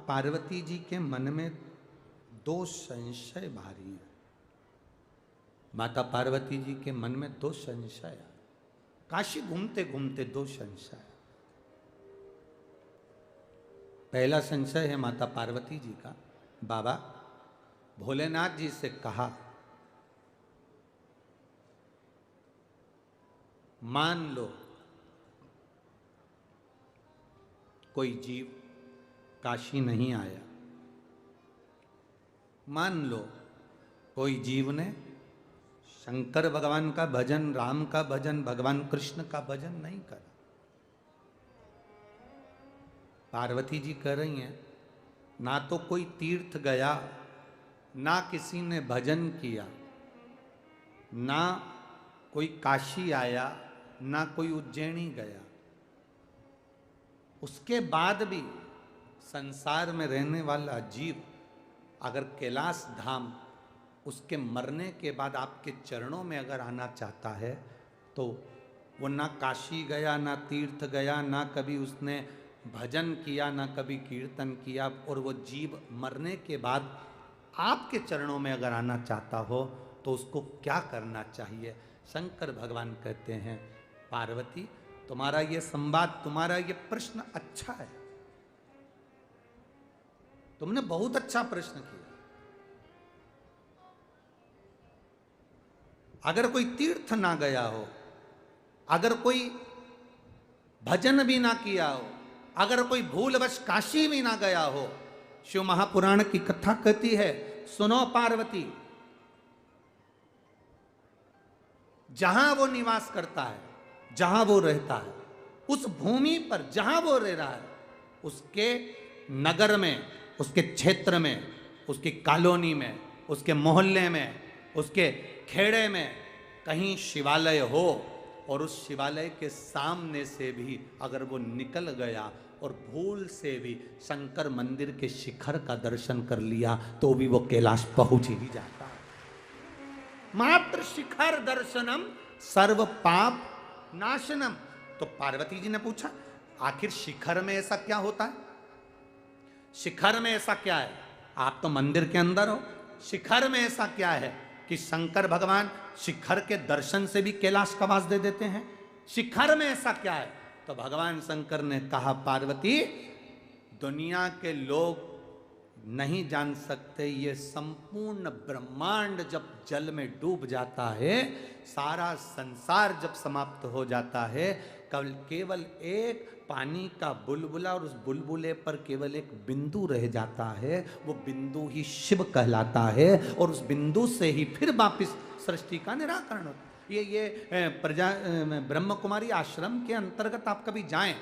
पार्वती जी के मन में दो संशय भारी हैं। माता पार्वती जी के मन में दो संशय, काशी घूमते घूमते दो संशय। पहला संशय है माता पार्वती जी का, बाबा भोलेनाथ जी से कहा, मान लो कोई जीव काशी नहीं आया, मान लो कोई जीव ने शंकर भगवान का भजन, राम का भजन, भगवान कृष्ण का भजन नहीं करा। पार्वती जी कह रही हैं, ना तो कोई तीर्थ गया, ना किसी ने भजन किया, ना कोई काशी आया, ना कोई उज्जैनी गया, उसके बाद भी संसार में रहने वाला जीव अगर कैलाश धाम उसके मरने के बाद आपके चरणों में अगर आना चाहता है तो वो ना काशी गया, ना तीर्थ गया, ना कभी उसने भजन किया, ना कभी कीर्तन किया, और वो जीव मरने के बाद आपके चरणों में अगर आना चाहता हो तो उसको क्या करना चाहिए। शंकर भगवान कहते हैं, पार्वती तुम्हारा ये संवाद, तुम्हारा ये प्रश्न अच्छा है, तुमने बहुत अच्छा प्रश्न किया। अगर कोई तीर्थ ना गया हो, अगर कोई भजन भी ना किया हो, अगर कोई भूलवश काशी भी ना गया हो, शिव महापुराण की कथा कहती है, सुनो पार्वती, जहां वो निवास करता है, जहां वो रहता है, उस भूमि पर जहां वो रह रहा है, उसके नगर में, उसके क्षेत्र में, उसकी कॉलोनी में, उसके मोहल्ले में, उसके खेड़े में कहीं शिवालय हो, और उस शिवालय के सामने से भी अगर वो निकल गया और भूल से भी शंकर मंदिर के शिखर का दर्शन कर लिया तो भी वो कैलाश पहुंच ही जाता है। मात्र शिखर दर्शनम सर्व पाप नाशनम। तो पार्वती जी ने पूछा, आखिर शिखर में ऐसा क्या होता है? शिखर में ऐसा क्या है? आप तो मंदिर के अंदर हो, शिखर में ऐसा क्या है कि शंकर भगवान शिखर के दर्शन से भी कैलाश का वास दे देते हैं? शिखर में ऐसा क्या है? तो भगवान शंकर ने कहा, पार्वती दुनिया के लोग नहीं जान सकते, ये संपूर्ण ब्रह्मांड जब जल में डूब जाता है, सारा संसार जब समाप्त हो जाता है, केवल एक पानी का बुलबुला और उस बुलबुले पर केवल एक बिंदु रह जाता है, वो बिंदु ही शिव कहलाता है, और उस बिंदु से ही फिर वापिस सृष्टि का निराकरण होता है। ये ब्रह्म कुमारी आश्रम के अंतर्गत आप कभी जाएं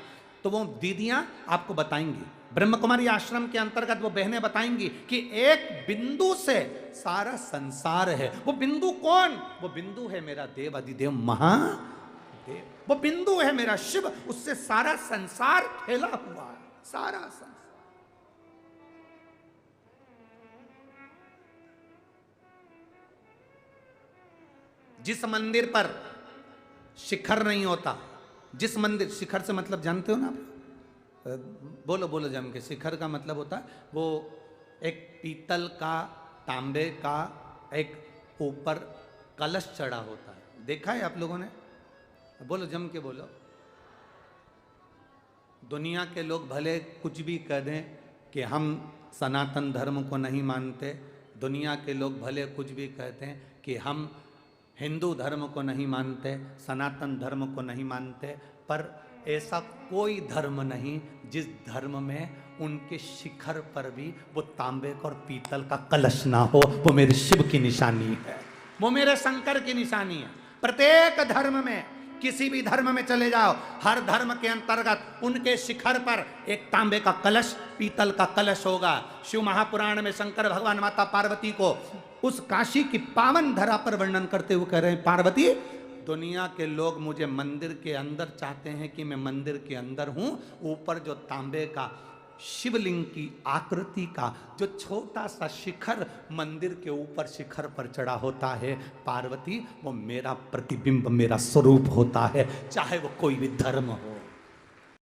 तो वो दीदियां आपको बताएंगी, ब्रह्म कुमारी आश्रम के अंतर्गत वो बहनें बताएंगी कि एक बिंदु से सारा संसार है। वो बिंदु कौन? वो बिंदु है मेरा देव अधिदेव महादेव, वो बिंदु है मेरा शिव, उससे सारा संसार फैला हुआ है, सारा संसार। जिस मंदिर पर शिखर नहीं होता, जिस मंदिर, शिखर से मतलब जानते हो ना आप? बोलो बोलो जम के। शिखर का मतलब होता है वो एक पीतल का, तांबे का एक ऊपर कलश चढ़ा होता है, देखा है आप लोगों ने? बोलो जम के बोलो। दुनिया के लोग भले कुछ भी कह दें कि हम सनातन धर्म को नहीं मानते, दुनिया के लोग भले कुछ भी कहते हैं कि हम हिंदू धर्म को नहीं मानते, सनातन धर्म को नहीं मानते, पर ऐसा कोई धर्म नहीं जिस धर्म में उनके शिखर पर भी वो तांबे का और पीतल का कलश ना हो। वो मेरे शिव की निशानी है, वो मेरे शंकर की निशानी है। प्रत्येक धर्म में, किसी भी धर्म में चले जाओ, हर धर्म के अंतर्गत उनके शिखर पर एक तांबे का कलश, पीतल का कलश होगा। शिव महापुराण में शंकर भगवान माता पार्वती को उस काशी की पावन धरा पर वर्णन करते हुए कह रहे हैं, पार्वती दुनिया के लोग मुझे मंदिर के अंदर चाहते हैं कि मैं मंदिर के अंदर हूं, ऊपर जो तांबे का शिवलिंग की आकृति का जो छोटा सा शिखर मंदिर के ऊपर शिखर पर चढ़ा होता है, पार्वती वो मेरा प्रतिबिंब, मेरा स्वरूप होता है, चाहे वो कोई भी धर्म हो।